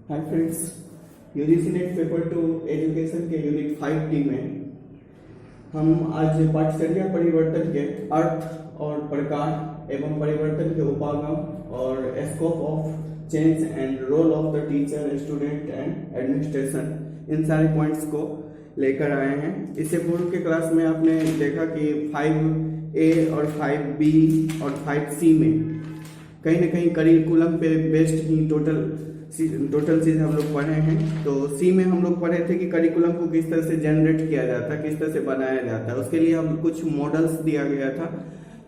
Hi friends, UGC net paper two education के unit 5D में हम आज पाठचर्या परिवर्तन के अर्थ और प्रकार एवं परिवर्तन के उपागम और scope of change and role of the teacher, student and administration, इन सारे पॉइंट्स को लेकर आए हैं। इससे पूर्व के क्लास में आपने देखा कि 5A और 5B और 5C में कहीं ना कहीं करिकुलम पे बेस्ड ही टोटल चीज़ हम लोग पढ़े हैं। तो सी में हम लोग पढ़े थे कि करिकुलम को किस तरह से जनरेट किया जाता है, किस तरह से बनाया जाता है। उसके लिए हम कुछ मॉडल्स दिया गया था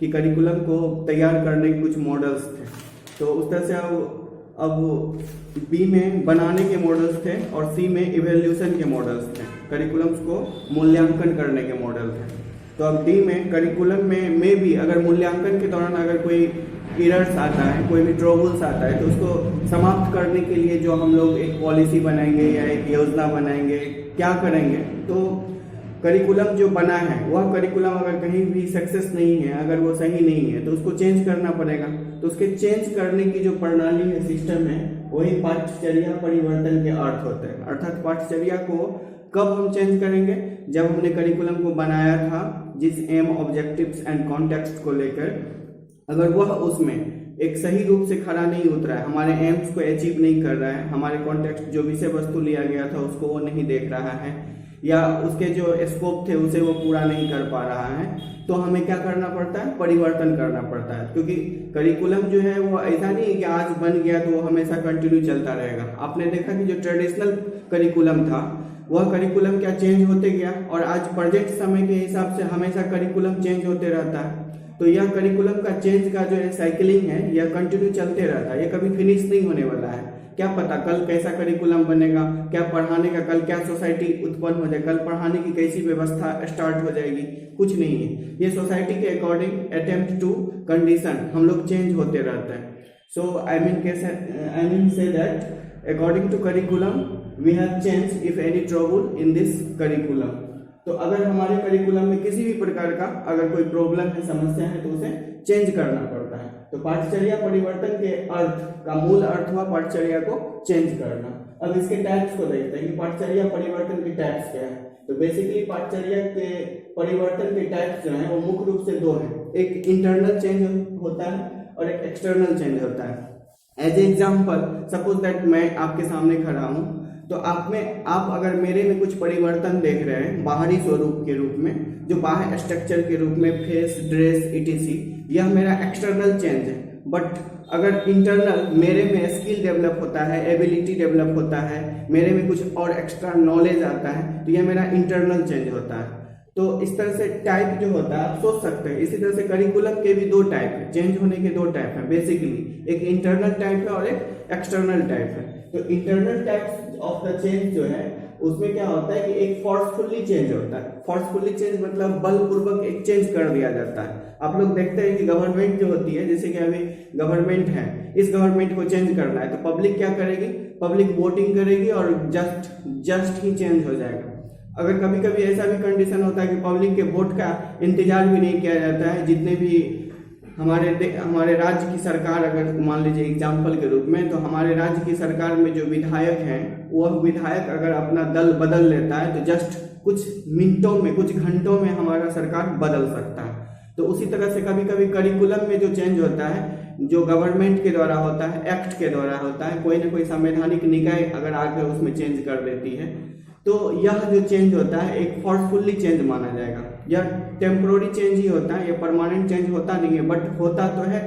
कि करिकुलम को तैयार करने के कुछ मॉडल्स थे। तो उस तरह से अब बी में बनाने के मॉडल्स थे और सी में इवेल्यूशन के मॉडल्स थे, करिकुलम्स को मूल्यांकन करने के मॉडल थे। तो अब डी में करिकुलम में भी अगर मूल्यांकन के दौरान अगर कोई एरर्स आता है, कोई भी ट्रबल्स आता है, तो उसको समाप्त करने के लिए जो हम लोग एक पॉलिसी बनाएंगे या एक योजना बनाएंगे, क्या करेंगे। तो करिकुलम जो बना है वह करिकुलम अगर कहीं भी सक्सेस नहीं है, अगर वो सही नहीं है, तो उसको चेंज करना पड़ेगा। तो उसके चेंज करने की जो प्रणाली है, सिस्टम है, वही पाठचर्या परिवर्तन के अर्थ होते हैं। अर्थात पाठचर्या को कब हम चेंज करेंगे, जब हमने करिकुलम को बनाया था जिस एम, ऑब्जेक्टिव्स एंड कॉन्टेक्स्ट को लेकर, अगर वह उसमें एक सही रूप से खड़ा नहीं उतरा है, हमारे एम्स को अचीव नहीं कर रहा है, हमारे कॉन्टेक्स्ट जो विषय वस्तु लिया गया था उसको वो नहीं देख रहा है, या उसके जो स्कोप थे उसे वो पूरा नहीं कर पा रहा है, तो हमें क्या करना पड़ता है, परिवर्तन करना पड़ता है। क्योंकि करिकुलम जो है वो ऐसा नहीं है कि आज बन गया तो वो हमेशा कंटिन्यू चलता रहेगा। आपने देखा कि जो ट्रेडिशनल करिकुलम था वह करिकुलम क्या चेंज होते गया, और आज प्रेजेंट समय के हिसाब से हमेशा करिकुलम चेंज होते रहता है। तो यह करिकुलम का चेंज का जो साइकिलिंग है यह कंटिन्यू चलते रहता है, यह कभी फिनिश नहीं होने वाला है। क्या पता कल कैसा करिकुलम बनेगा, क्या पढ़ाने का कल क्या सोसाइटी उत्पन्न हो जाए, कल पढ़ाने की कैसी व्यवस्था स्टार्ट हो जाएगी, कुछ नहीं है। ये सोसाइटी के अकॉर्डिंग अटेम्प्ट टू कंडीशन हम लोग चेंज होते रहते हैं। So I mean say that according to curriculum we have change if any trouble in this curriculum. तो अगर हमारे करिकुलम में किसी भी प्रकार का अगर कोई प्रॉब्लम है, समस्या है, तो उसे चेंज करना पड़ता है। तो पाठचर्या परिवर्तन के अर्थ का मूल अर्थ हुआ पाठचर्या को चेंज करना। अब इसके टाइप्स को देखते हैं कि पाठचर्या परिवर्तन के टाइप्स क्या है। तो बेसिकली पाठचर्या के परिवर्तन के टाइप्स जो है वो मुख्य रूप से दो हैं। एक इंटरनल चेंज होता है और एक एक्सटर्नल चेंज होता है। एज एग्जाम्पल, सपोज दैट मैं आपके सामने खड़ा हूँ, तो आप अगर मेरे में कुछ परिवर्तन देख रहे हैं बाहरी स्वरूप के रूप में, जो बाहर स्ट्रक्चर के रूप में, फेस, ड्रेस, etc, यह मेरा एक्सटर्नल चेंज है। बट अगर इंटरनल मेरे में स्किल डेवलप होता है, एबिलिटी डेवलप होता है, मेरे में कुछ और एक्स्ट्रा नॉलेज आता है, तो यह मेरा इंटरनल चेंज होता है। तो इस तरह से टाइप जो होता है आप सोच सकते हैं। इसी तरह से करिकुलम के भी दो टाइप है, चेंज होने के दो टाइप है बेसिकली, एक इंटरनल टाइप है और एक एक्सटर्नल टाइप है। तो internal type of the change जो है उसमें क्या होता है कि एक फोर्सफुली चेंज होता है। फोर्सफुली चेंज मतलब बलपूर्वक एक चेंज कर दिया जाता है। आप लोग देखते हैं कि गवर्नमेंट जो होती है, जैसे कि अभी गवर्नमेंट है, इस गवर्नमेंट को चेंज करना है, तो पब्लिक क्या करेगी, पब्लिक वोटिंग करेगी और जस्ट ही चेंज हो जाएगा। अगर कभी कभी ऐसा भी कंडीशन होता है कि पब्लिक के वोट का इंतजार भी नहीं किया जाता है, जितने भी हमारे राज्य की सरकार, अगर मान लीजिए एग्जाम्पल के रूप में, तो हमारे राज्य की सरकार में जो विधायक हैं, वह विधायक अगर अपना दल बदल लेता है तो जस्ट कुछ मिनटों में, कुछ घंटों में हमारा सरकार बदल सकता है। तो उसी तरह से कभी कभी करिकुलम में जो चेंज होता है, जो गवर्नमेंट के द्वारा होता है, एक्ट के द्वारा होता है, कोई ना कोई संवैधानिक निकाय अगर आकर उसमें चेंज कर देती है, तो यह जो चेंज होता है एक फोर्सफुली चेंज माना जाएगा। यह टेम्पोररी चेंज ही होता है, यह परमानेंट चेंज होता नहीं है, बट होता तो है।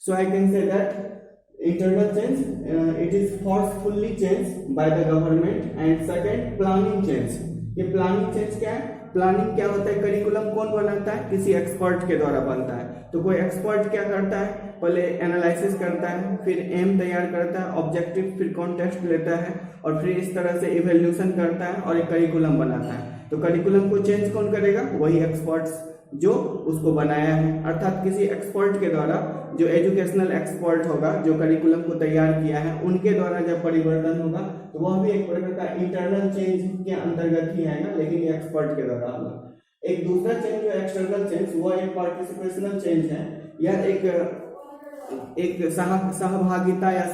So I can say that internal change it is forcefully change by the government. And second, planning change. ये प्लानिंग चेंज क्या है, प्लानिंग क्या होता है, करिकुलम कौन बनाता है, किसी एक्सपर्ट के द्वारा बनता है। तो कोई एक्सपर्ट क्या करता है, पहले एनालिसिस करता है, फिर एम तैयार करता है, ऑब्जेक्टिव, फिर कॉन्टेक्स्ट लेता है, और फिर इस तरह से इवेल्यूशन करता है और एक करिकुलम बनाता है। तो करिकुलम को चेंज कौन करेगा, वही एक्सपर्ट्स जो उसको बनाया है। अर्थात किसी एक्सपर्ट के द्वारा, जो एजुकेशनल एक्सपर्ट होगा, जो करिकुलम को तैयार किया है, उनके द्वारा जब परिवर्तन होगा तो वह भी एक प्रकार का इंटरनल चेंज के अंतर्गत ही आएगा, लेकिन ये एक्सपर्ट के द्वारा होगा। एक दूसरा चेंज जो एक्सटर्नल चेंज, वह एक पार्टिसिपेशनल चेंज है। यह एक एक सहभागिता या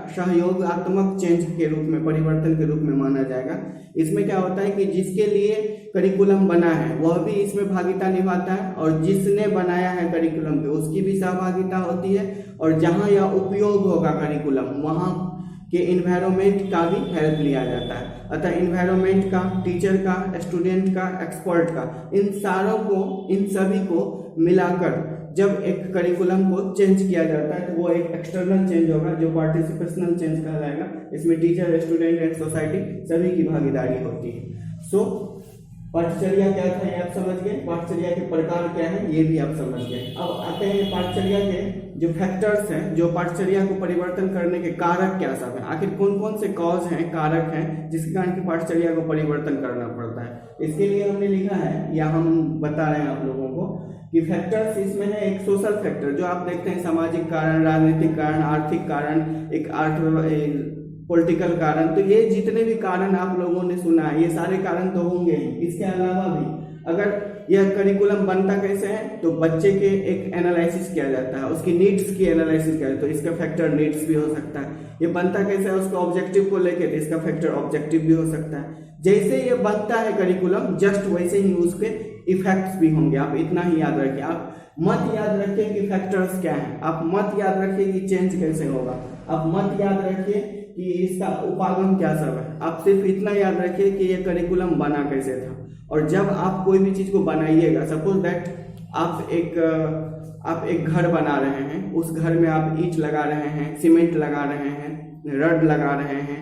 सहयोगात्मक चेंज के रूप में, परिवर्तन के रूप में माना जाएगा। इसमें क्या होता है कि जिसके लिए करिकुलम बना है वह भी इसमें भागिता निभाता है, और जिसने बनाया है करिकुलम पे उसकी भी सहभागिता होती है, और जहाँ यह उपयोग होगा करिकुलम वहाँ के इन्वायरमेंट का भी हेल्प लिया जाता है। अतः इन्वायरमेंट का, टीचर का, स्टूडेंट का, एक्सपर्ट का, इन सभी को मिलाकर जब एक करिकुलम को चेंज किया जाता है तो वो एक एक्सटर्नल चेंज होगा जो पार्टिसिपेशनल चेंज कहलाएगा। इसमें टीचर, स्टूडेंट एंड सोसाइटी सभी की भागीदारी होती है। सो पाठचर्या क्या था ये आप समझ गए, पाठचर्या के प्रकार क्या है ये भी आप समझ गए। अब आते हैं पाठचर्या के जो फैक्टर्स हैं, जो पाठचर्या को परिवर्तन करने के कारक क्या सब हैं, आखिर कौन कौन से कॉज हैं, कारक हैं जिसके कारण की पाठचर्या को परिवर्तन करना पड़ता है। इसके लिए हमने लिखा है या हम बता रहे हैं आप लोगों को कि फैक्टर्स इसमें है एक सोशल फैक्टर जो आप देखते हैं, सामाजिक कारण, राजनीतिक कारण, आर्थिक कारण, एक पॉलिटिकल कारण। तो ये जितने भी कारण आप लोगों ने सुना है ये सारे कारण तो होंगे ही। इसके अलावा भी अगर यह करिकुलम बनता कैसे है तो बच्चे के एक एनालिसिस किया जाता है, उसकी नीड्स की एनालिसिस किया जाता है, तो इसका फैक्टर नीड्स भी हो सकता है। ये बनता कैसे है उसका ऑब्जेक्टिव को लेके, तो इसका फैक्टर ऑब्जेक्टिव भी हो सकता है। जैसे ये बनता है करिकुलम जस्ट वैसे ही उसके इफेक्ट्स भी होंगे। आप इतना ही याद रखिए, आप मत याद रखिए कि फैक्टर्स क्या है, आप मत याद रखिए कि चेंज कैसे होगा, आप मत याद रखिए कि इसका उपागम क्या सब है। आप सिर्फ इतना याद रखिए कि ये करिकुलम बना कैसे था। और जब आप कोई भी चीज को बनाइएगा, सपोज दैट आप एक घर बना रहे हैं, उस घर में आप ईंट लगा रहे हैं, सीमेंट लगा रहे हैं, रड लगा रहे हैं,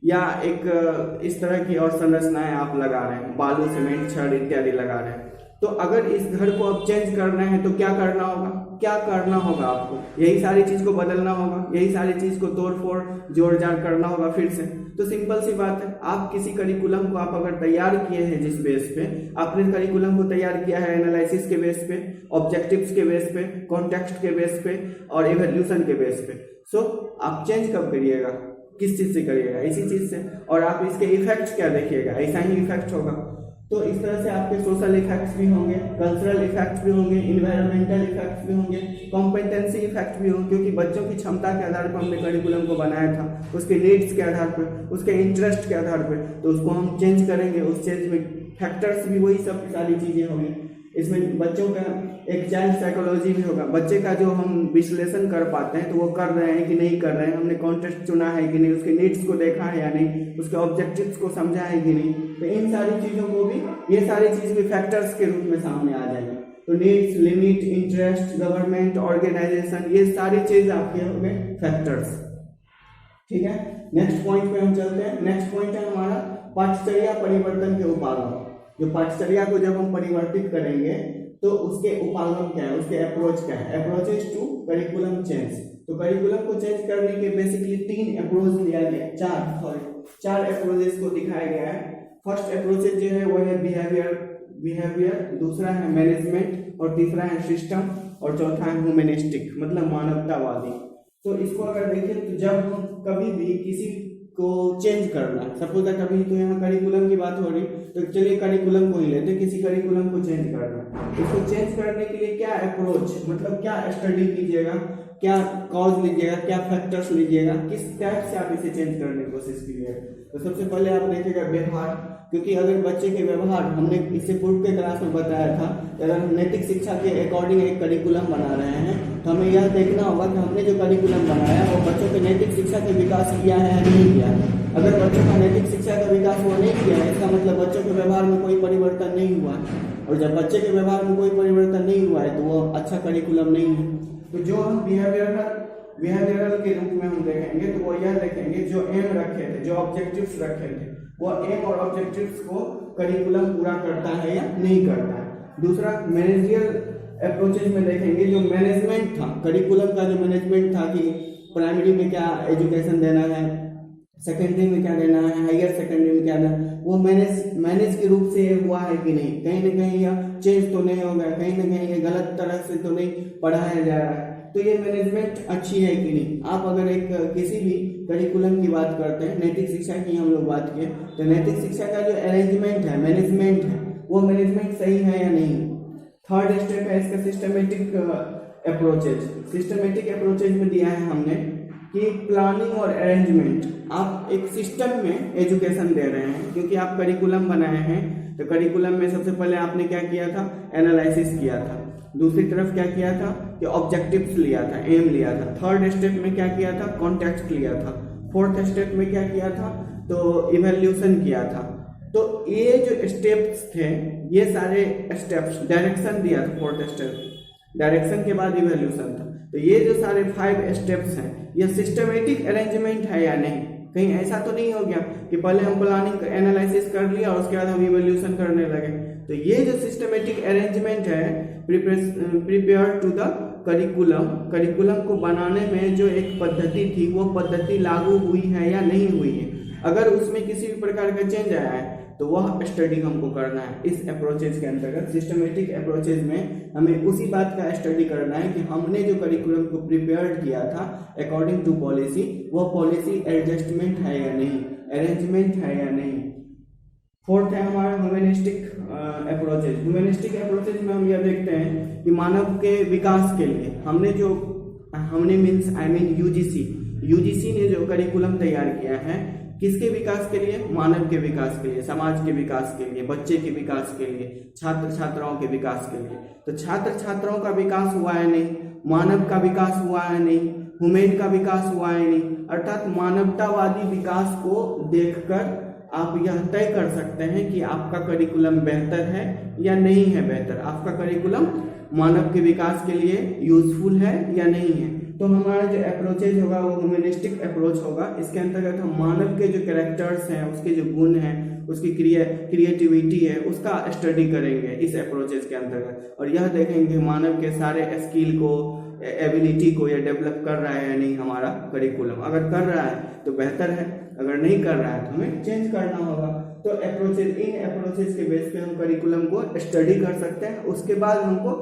या एक इस तरह की और संरचनाएं आप लगा रहे हैं, बालू, सीमेंट, छड़ इत्यादि लगा रहे हैं। तो अगर इस घर को अब चेंज करना है तो क्या करना होगा, क्या करना होगा आपको, यही सारी चीज को बदलना होगा, यही सारी चीज को तोड़ फोड़ जोड़ जाड़ करना होगा फिर से। तो सिंपल सी बात है, आप किसी करिकुलम को आप अगर तैयार किए हैं, जिस बेस पे आपने करिकुलम को तैयार किया है, एनालिसिस के बेस पे, ऑब्जेक्टिव्स के बेस पे, कॉन्टेक्स्ट के बेस पे और इवैल्यूएशन के बेस पे, सो आप चेंज कब करिएगा, किस चीज से करिएगा, इसी चीज से। और आप इसके इफेक्ट्स क्या देखिएगा, ऐसा ही इफेक्ट होगा। तो इस तरह से आपके सोशल इफेक्ट्स भी होंगे, कल्चरल इफेक्ट्स भी होंगे, इन्वायरमेंटल इफेक्ट्स भी होंगे, कॉम्पिटेंसी इफेक्ट भी होंगे, क्योंकि बच्चों की क्षमता के आधार पर हमने करिकुलम को बनाया था, उसके नीड्स के आधार पर, उसके इंटरेस्ट के आधार पर, तो उसको हम चेंज करेंगे। उस चेंज में फैक्टर्स भी वही सब सारी चीजें होंगी। इसमें बच्चों का एक चाइल्ड साइकोलॉजी भी होगा, बच्चे का जो हम विश्लेषण कर पाते हैं तो वो कर रहे हैं कि नहीं कर रहे हैं, हमने कॉन्टेक्स्ट चुना है कि नहीं, उसके नीड्स को देखा है या नहीं, उसके ऑब्जेक्टिव्स को समझा है कि नहीं। तो इन सारी चीजों को भी, ये सारी चीज भी फैक्टर्स के रूप में सामने आ जाएंगे। तो needs, limit, interest, government, organisation, ये सारी चीज आपके हो गए फैक्टर्स। ठीक है, नेक्स्ट पॉइंट पे हम चलते हैं। नेक्स्ट पॉइंट है हमारा पाठचर्या परिवर्तन के उपागम। जो पाठचर्या को जब हम परिवर्तित करेंगे तो उसके उपागम क्या है, उसके अप्रोच क्या है, अप्रोचेस टू करिकुलम चेंज। तो करिकुलम को चेंज करने के बेसिकली 3 अप्रोच लिया गया, 4 अप्रोचेस को दिखाया गया है। फर्स्ट अप्रोचेस जो है वो है बिहेवियर, दूसरा है मैनेजमेंट, और तीसरा है सिस्टम, और चौथा है ह्यूमनिस्टिक, मतलब मानवतावादी। तो इसको अगर देखें तो जब हम कभी भी किसी को चेंज करना, सपोज दैट अभी तो यहाँ करिकुलम की बात हो रही, तो चलिए करिकुलम को ही लेते, किसी करिकुलम को चेंज करना, इसको चेंज करने के लिए क्या अप्रोच, मतलब क्या स्टडी कीजिएगा, क्या कॉज लीजिएगा, क्या फैक्टर्स लीजिएगा, किस टाइप से आप इसे चेंज करने की कोशिश कीजिएगा। तो सबसे पहले आप देखिएगा व्यवहार, क्योंकि अगर बच्चे के व्यवहार, हमने इससे पूर्व के क्लास में बताया था कि अगर हम नैतिक शिक्षा के अकॉर्डिंग एक करिकुलम बना रहे हैं तो हमें यह देखना होगा कि हमने जो करिकुलम बनाया वो बच्चों के नैतिक शिक्षा के विकास किया है या नहीं किया है। अगर बच्चों का नैतिक शिक्षा का विकास वो नहीं किया है, इसका मतलब बच्चों के व्यवहार में कोई परिवर्तन नहीं हुआ है, और जब बच्चे के व्यवहार में कोई परिवर्तन नहीं हुआ है तो वो अच्छा करिकुलम नहीं है। तो जो हम बिहेवियरल के रूप में हम देखेंगे तो वो यह देखेंगे जो एम रखे थे, जो ऑब्जेक्टिव्स रखे थे, वो एम और ऑब्जेक्टिव्स को करिकुलम पूरा करता है या नहीं करता है। दूसरा मैनेजरियल अप्रोचेज में देखेंगे जो मैनेजमेंट था, करिकुलम का जो मैनेजमेंट था कि प्राइमरी में क्या एजुकेशन देना है, सेकेंडरी में क्या देना है, हायर सेकेंडरी में क्या देना है, वो मैनेज के रूप से हुआ है कि नहीं, कहीं ना कहीं यह चेंज तो नहीं हो गया, कहीं ना कहीं ये गलत तरह से तो नहीं पढ़ाया जा रहा है। तो ये मैनेजमेंट अच्छी है कि नहीं। आप अगर एक किसी भी करिकुलम की बात करते हैं, नैतिक शिक्षा की हम लोग बात किए, तो नैतिक शिक्षा का जो अरेंजमेंट है, मैनेजमेंट है, वो मैनेजमेंट सही है या नहीं। थर्ड स्टेप है इसका सिस्टमेटिक अप्रोचेज, सिस्टमेटिक अप्रोचेज में दिया है हमने कि प्लानिंग और अरेंजमेंट, आप एक सिस्टम में एजुकेशन दे रहे हैं, क्योंकि आप करिकुलम बनाए हैं तो करिकुलम में सबसे पहले आपने क्या किया था, एनालिसिस किया था, दूसरी तरफ क्या किया था कि ऑब्जेक्टिव्स लिया था, एम लिया था, थर्ड स्टेप में क्या किया था, कॉन्टेक्स्ट लिया था, फोर्थ स्टेप में क्या किया था, तो इवैल्यूएशन किया था। तो ये जो स्टेप्स थे, ये सारे स्टेप्स, डायरेक्शन दिया था, फोर्थ स्टेप डायरेक्शन के बाद इवैल्यूएशन था, तो ये जो सारे 5 स्टेप्स हैं, ये सिस्टमेटिक अरेंजमेंट है या नहीं? कहीं ऐसा तो नहीं हो गया कि पहले हम प्लानिंग एनालिसिस कर लिया और उसके बाद हम इवैल्यूएशन करने लगे। तो ये जो सिस्टमेटिक अरेंजमेंट है, prepare to the curriculum, curriculum को बनाने में जो एक पद्धति थी, वो पद्धति लागू हुई है या नहीं हुई है? अगर उसमें किसी भी प्रकार का चेंज आया है तो वह स्टडी हमको करना है। इस अप्रोचेज के अंतर्गत, सिस्टमेटिक अप्रोचेज में हमें उसी बात का स्टडी करना है कि हमने जो करिकुलम को प्रिपेयर किया था अकॉर्डिंग टू पॉलिसी, वह पॉलिसी एडजस्टमेंट है या नहीं, अरेंजमेंट है या नहीं। फोर्थ है हमारा ह्यूमनिस्टिक अप्रोचेज। ह्यूमनिस्टिक अप्रोचेज में हम यह देखते हैं कि मानव के विकास के लिए हमने मीन्स आई मीन यूजीसी ने जो करिकुलम तैयार किया है, किसके विकास के लिए? मानव के विकास के लिए, समाज के विकास के लिए, बच्चे के विकास के लिए, छात्र छात्राओं के विकास के लिए। तो छात्र छात्राओं का विकास हुआ है नहीं, मानव का विकास हुआ है नहीं, ह्यूमन का विकास हुआ है नहीं, अर्थात मानवतावादी विकास को देखकर आप यह तय कर सकते हैं कि आपका करिकुलम बेहतर है या नहीं है बेहतर, आपका करिकुलम मानव के विकास के लिए यूजफुल है या नहीं है। तो हमारा जो अप्रोचेज होगा वो ह्यूमनिस्टिक अप्रोच होगा। इसके अंतर्गत हम मानव के जो कैरेक्टर्स हैं, उसके जो गुण हैं, उसकी क्रिएटिविटी है, उसका स्टडी करेंगे इस अप्रोचेज के अंतर्गत, और यह देखेंगे मानव के सारे स्किल को, एबिलिटी को ये डेवलप कर रहा है या नहीं हमारा करिकुलम। अगर कर रहा है तो बेहतर है, अगर नहीं कर रहा है तो हमें चेंज करना होगा। तो अप्रोचेज, इन अप्रोचेज के बेस पे हम करिकुलम को स्टडी कर सकते हैं। उसके बाद हमको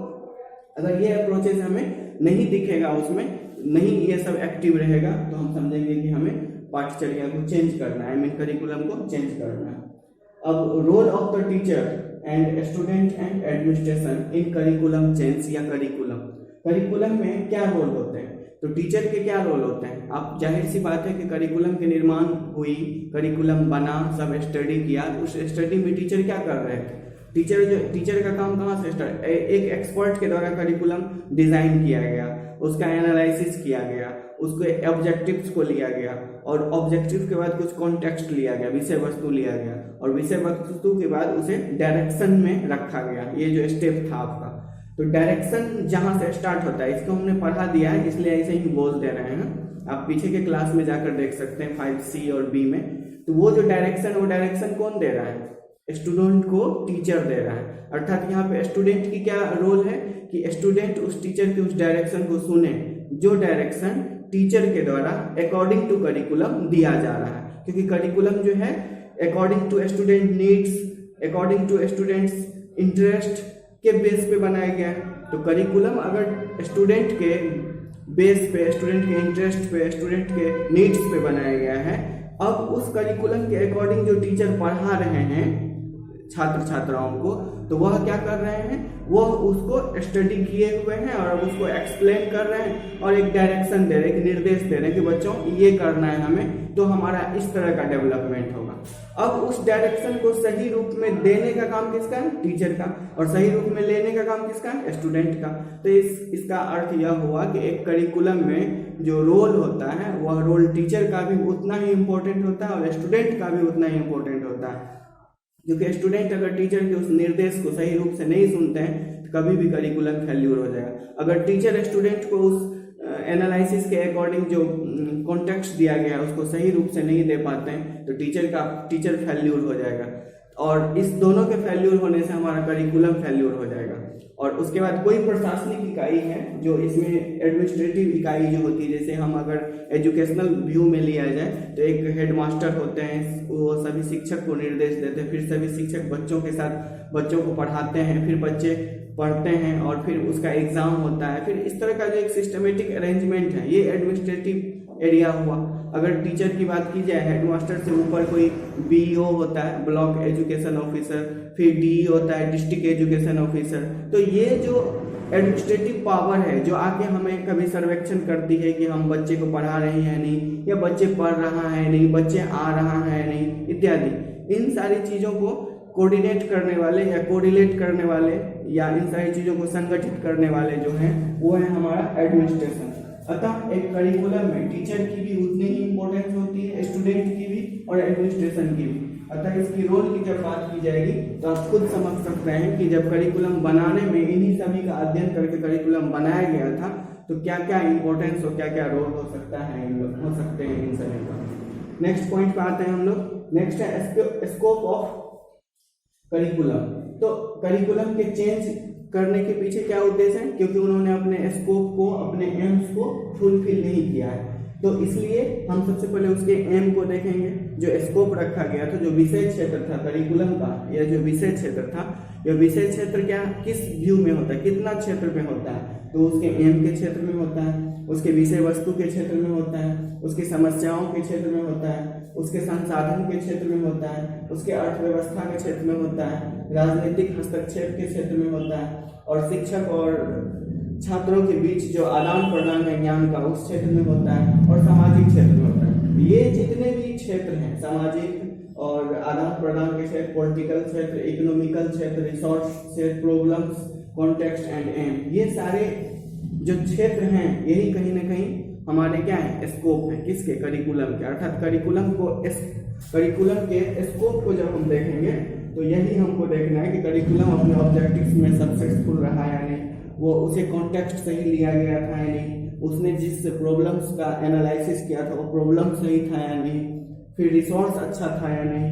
अगर ये अप्रोचेज हमें नहीं दिखेगा, उसमें नहीं ये सब एक्टिव रहेगा, तो हम समझेंगे कि हमें पाठ्यचर्या को चेंज करना है, आई मीन करिकुलम को चेंज करना है। अब role of the teacher and student and administration in curriculum change या करिकुलम में क्या रोल होते हैं? तो टीचर के क्या रोल होते हैं? आप जाहिर सी बात है कि करिकुलम के निर्माण हुई, करिकुलम बना, सब स्टडी किया, उस स्टडी में टीचर क्या कर रहे थे? टीचर का काम कहाँ से स्टार्ट? एक एक्सपर्ट के द्वारा करिकुलम डिजाइन किया गया, उसका एनालिसिस किया गया, उसके ऑब्जेक्टिव्स को लिया गया, और ऑब्जेक्टिव के बाद कुछ कॉन्टेक्स्ट लिया गया, विषय वस्तु लिया गया, और विषय वस्तु के बाद उसे डायरेक्शन में रखा गया। ये जो स्टेप था आपका, तो डायरेक्शन जहां से स्टार्ट होता है, इसको हमने पढ़ा दिया है, इसलिए ऐसे ही बोल दे रहे हैं। आप पीछे के क्लास में जाकर देख सकते हैं 5C और B में। तो वो जो डायरेक्शन कौन दे रहा है? स्टूडेंट को टीचर दे रहा है। अर्थात यहाँ पे स्टूडेंट की क्या रोल है कि स्टूडेंट उस टीचर की उस डायरेक्शन को सुने, जो डायरेक्शन टीचर के द्वारा अकॉर्डिंग टू करिकुलम दिया जा रहा है। क्योंकि करिकुलम जो है according to student needs, according to students interest के बेस पे बनाया गया है। तो करिकुलम अगर स्टूडेंट के बेस पे, स्टूडेंट के इंटरेस्ट पे, स्टूडेंट के नीड्स पे बनाया गया है, अब उस करिकुलम के अकॉर्डिंग जो टीचर पढ़ा रहे हैं छात्र छात्राओं को, तो वह क्या कर रहे हैं? वह उसको स्टडी किए हुए हैं और उसको एक्सप्लेन कर रहे हैं और एक डायरेक्शन दे रहे हैं, निर्देश दे रहे हैं कि बच्चों ये करना है हमें, तो हमारा इस तरह का डेवलपमेंट होगा। अब उस डायरेक्शन को सही रूप में देने का काम किसका है? टीचर का। और सही रूप में लेने का काम किसका है? स्टूडेंट का। तो इसका अर्थ यह हुआ कि एक करिकुलम में जो रोल होता है, वह रोल टीचर का भी उतना ही इम्पोर्टेंट होता है और स्टूडेंट का भी उतना ही इम्पोर्टेंट होता है। क्योंकि स्टूडेंट अगर टीचर के उस निर्देश को सही रूप से नहीं सुनते हैं तो कभी भी करिकुलम फेल्यूर हो जाएगा। अगर टीचर स्टूडेंट को उस एनालिसिस के अकॉर्डिंग जो कॉन्टेक्स्ट दिया गया है उसको सही रूप से नहीं दे पाते हैं तो टीचर फेल्यूर हो जाएगा, और इस दोनों के फेल्यूर होने से हमारा करिकुलम फेल्यूर हो जाएगा। और उसके बाद कोई प्रशासनिक इकाई है जो इसमें एडमिनिस्ट्रेटिव इकाई जो होती है, जैसे हम अगर एजुकेशनल व्यू में लिया जाए तो एक हेडमास्टर होते हैं, वो सभी शिक्षक को निर्देश देते हैं, फिर सभी शिक्षक बच्चों के साथ बच्चों को पढ़ाते हैं, फिर बच्चे पढ़ते हैं और फिर उसका एग्जाम होता है। फिर इस तरह का जो एक सिस्टमेटिक अरेंजमेंट है, ये एडमिनिस्ट्रेटिव एरिया हुआ। अगर टीचर की बात की जाए, हेडमास्टर से ऊपर कोई BEO होता है, ब्लॉक एजुकेशन ऑफिसर, फिर DE होता है, डिस्ट्रिक्ट एजुकेशन ऑफिसर। तो ये जो एडमिनिस्ट्रेटिव पावर है जो आके हमें कभी सर्वेक्षण करती है कि हम बच्चे को पढ़ा रहे हैं नहीं, या बच्चे पढ़ रहा है नहीं, बच्चे आ रहा है नहीं इत्यादि। इन सारी चीज़ों को कोऑर्डिनेट करने वाले या कोरिलेट करने वाले या इन सारी चीज़ों को संगठित करने वाले जो हैं वो है हमारा एडमिनिस्ट्रेशन। अतः एक करिकुलम में टीचर की भी उतनी ही इंपॉर्टेंस होती है, स्टूडेंट की भी और एडमिनिस्ट्रेशन की भी। अतः इसकी रोल की जब बात की जाएगी तो आप खुद समझ सकते हैं कि जब करिकुलम बनाने में इन्हीं सभी का अध्ययन करके करिकुलम बनाया गया था तो क्या क्या इंपॉर्टेंस और क्या क्या रोल हो सकते हैं इन सभी का। नेक्स्ट पॉइंट पे आते हैं हम लोग। नेक्स्ट है स्कोप ऑफ करिकुलम। तो करिकुलम के चेंज करने के पीछे क्या उद्देश्य है, क्योंकि उन्होंने अपने स्कोप को, अपने एम्स को फुलफिल नहीं किया है, तो इसलिए हम सबसे पहले उसके एम को देखेंगे। जो स्कोप रखा गया था, जो विषय क्षेत्र था करिकुलम का, या जो विषय क्षेत्र था, यह विषय क्षेत्र क्या किस व्यू में होता है, कितना क्षेत्र में होता है, तो उसके एम के क्षेत्र में होता है, उसके विषय वस्तु के क्षेत्र में होता है, उसकी समस्याओं के क्षेत्र में होता है, उसके संसाधन के क्षेत्र में होता है, उसके अर्थव्यवस्था के क्षेत्र में होता है, राजनीतिक हस्तक्षेप के क्षेत्र में होता है, और शिक्षक और छात्रों के बीच जो आदान प्रदान है ज्ञान का उस क्षेत्र में होता है, और सामाजिक क्षेत्र में होता है। ये जितने भी क्षेत्र हैं, सामाजिक और आदान प्रदान के क्षेत्र, पॉलिटिकल क्षेत्र, इकोनॉमिकल क्षेत्र, रिसोर्स क्षेत्र, प्रॉब्लम्स, कॉन्टेक्स्ट एंड एम, ये सारे जो क्षेत्र हैं यही कहीं ना कहीं हमारे क्या है, स्कोप है किसके, करिकुलम के। अर्थात करिकुलम के स्कोप को जब हम देखेंगे तो यही हमको देखना है कि करिकुलम अपने ऑब्जेक्टिव्स में सक्सेसफुल रहा या नहीं, वो उसे कॉन्टेक्स्ट सही लिया गया था या नहीं, उसने जिस प्रॉब्लम्स का एनालिसिस किया था वो प्रॉब्लम सही था या नहीं, फिर रिसोर्स अच्छा था या नहीं,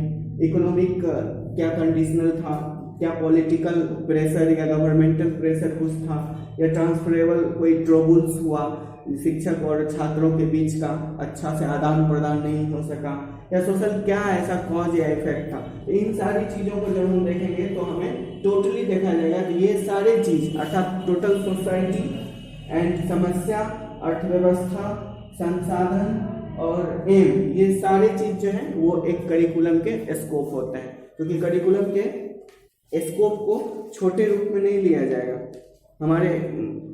इकोनॉमिक क्या कंडीशनल था, क्या पॉलिटिकल प्रेशर या गवर्नमेंटल प्रेशर कुछ था, या ट्रांसफरेबल कोई ट्रबल्स हुआ, शिक्षक और छात्रों के बीच का अच्छा से आदान प्रदान नहीं हो सका, या सोशल क्या ऐसा कॉज या इफेक्ट था। इन सारी चीज़ों को जब हम देखेंगे तो हमें टोटली देखा जाएगा कि ये सारे चीज़ अर्थात टोटल सोसाइटी एंड समस्या, अर्थव्यवस्था, संसाधन और एम, ये सारे चीज जो है वो एक करिकुलम के स्कोप होते हैं। क्योंकि करिकुलम के स्कोप को छोटे रूप में नहीं लिया जाएगा। हमारे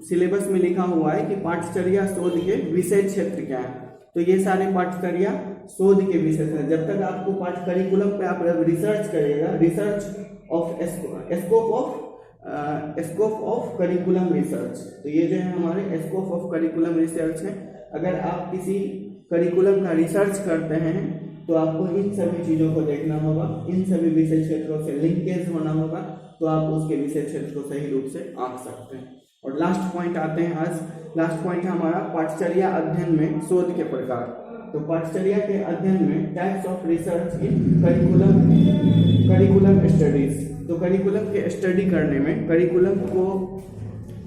सिलेबस में लिखा हुआ है कि पाठचर्या शोध के विषय क्षेत्र क्या है, तो ये सारे पाठचर्या शोध के विषय है। जब तक आपको पाठ करिकुलम पे आप रिसर्च करिएगा, research of scope of curriculum research, तो ये जो है हमारे स्कोप ऑफ करिकुलम रिसर्च है। अगर आप किसी करिकुलम का रिसर्च करते हैं तो आपको इन सभी चीज़ों को देखना होगा, इन सभी विषय क्षेत्रों से लिंकेज होना होगा, तो आप उसके विषय क्षेत्र को सही रूप से आंक सकते हैं। और लास्ट पॉइंट आते हैं, आज लास्ट पॉइंट है हमारा पाठचर्या अध्ययन में शोध के प्रकार। तो पाठचर्या के अध्ययन में types of research in curriculum studies. तो करिकुलम के स्टडी करने में, करिकुलम को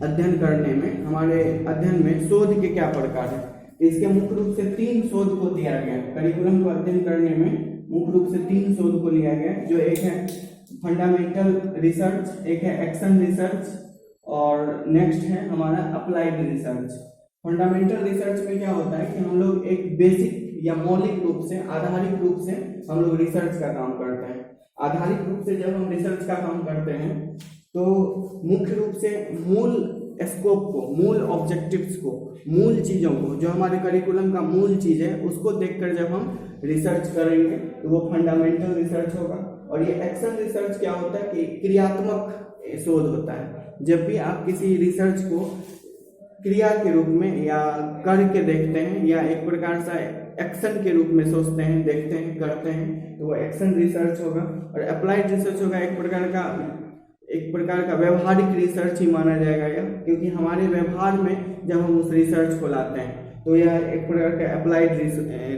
अध्ययन करने में, हमारे अध्ययन में शोध के क्या प्रकार है, इसके मुख्य रूप से 3 शोध को दिया गया है। करिकुलम को अध्ययन करने में मुख्य रूप से 3 शोध को लिया गया है, जो एक है फंडामेंटल रिसर्च, एक है एक्शन रिसर्च, और नेक्स्ट है हमारा अप्लाइड रिसर्च। फंडामेंटल रिसर्च में क्या होता है कि हम लोग एक बेसिक या मौलिक रूप से, आधारिक रूप से हम लोग रिसर्च का काम करते हैं। आधारिक रूप से जब हम रिसर्च का काम करते हैं तो मुख्य रूप से मूल स्कोप को, मूल ऑब्जेक्टिव्स को, मूल चीज़ों को, जो हमारे करिकुलम का मूल चीज़ है उसको देखकर जब हम रिसर्च करेंगे तो वो फंडामेंटल रिसर्च होगा। और ये एक्शन रिसर्च क्या होता है कि क्रियात्मक शोध होता है। जब भी आप किसी रिसर्च को क्रिया के रूप में या करके देखते हैं या एक प्रकार से एक्शन के रूप में सोचते हैं, देखते हैं, करते हैं, तो वो एक्शन रिसर्च होगा। और अप्लाइड रिसर्च होगा एक प्रकार का व्यवहारिक रिसर्च ही माना जाएगा यह, क्योंकि हमारे व्यवहार में जब हम उस रिसर्च को लाते हैं तो यह एक प्रकार का अप्लाइड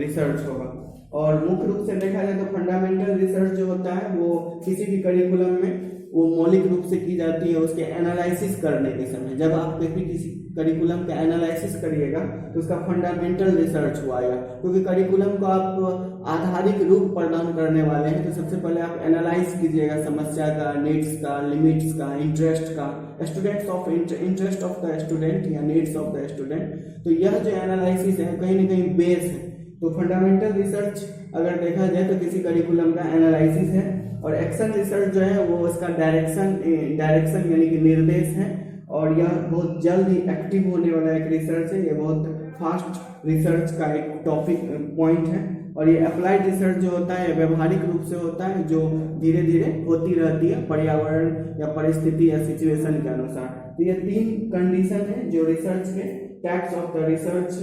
रिसर्च होगा। और मुख्य रूप से देखा जाए तो फंडामेंटल रिसर्च जो होता है वो किसी भी करिकुलम में वो मौलिक रूप से की जाती है उसके एनालिसिस करने के समय। जब आप किसी करिकुलम का एनालिसिस करिएगा तो उसका फंडामेंटल रिसर्च हुआ आएगा, क्योंकि करिकुलम को आप आधारिक रूप प्रदान करने वाले हैं। तो सबसे पहले आप एनालाइज कीजिएगा समस्या का, नीड्स का, लिमिट्स का, इंटरेस्ट का, इंटरेस्ट ऑफ द स्टूडेंट या नीड्स ऑफ द स्टूडेंट। तो यह जो एनालिसिस है कहीं ना कहीं बेस है। तो फंडामेंटल रिसर्च अगर देखा जाए तो किसी करिकुलम का एनालिसिस है, और एक्शन रिसर्च जो है वो उसका डायरेक्शन यानी कि निर्देश है, और यह बहुत जल्द ही एक्टिव होने वाला एक रिसर्च है। ये बहुत फास्ट रिसर्च का एक टॉपिक पॉइंट है और ये अप्लाइड रिसर्च जो होता है व्यवहारिक रूप से होता है, जो धीरे धीरे होती रहती है पर्यावरण या परिस्थिति या सिचुएशन के अनुसार। तो ये 3 कंडीशन है जो रिसर्च के tags of the research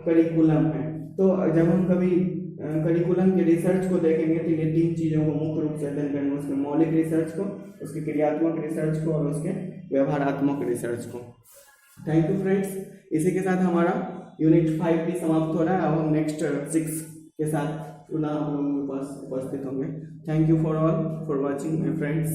curriculum है। तो जब हम कभी करिकुलम के रिसर्च को देखेंगे तो ये 3 चीजों को मुख्य रूप से अध्ययन करेंगे, उसके मौलिक रिसर्च को, उसके क्रियात्मक रिसर्च को और उसके व्यवहारात्मक रिसर्च को। थैंक यू फ्रेंड्स, इसी के साथ हमारा यूनिट 5 भी समाप्त हो रहा है। अब हम नेक्स्ट 6 के साथ पुनः आप लोगों के पास उपस्थित होंगे। Thank you for all for watching my friends.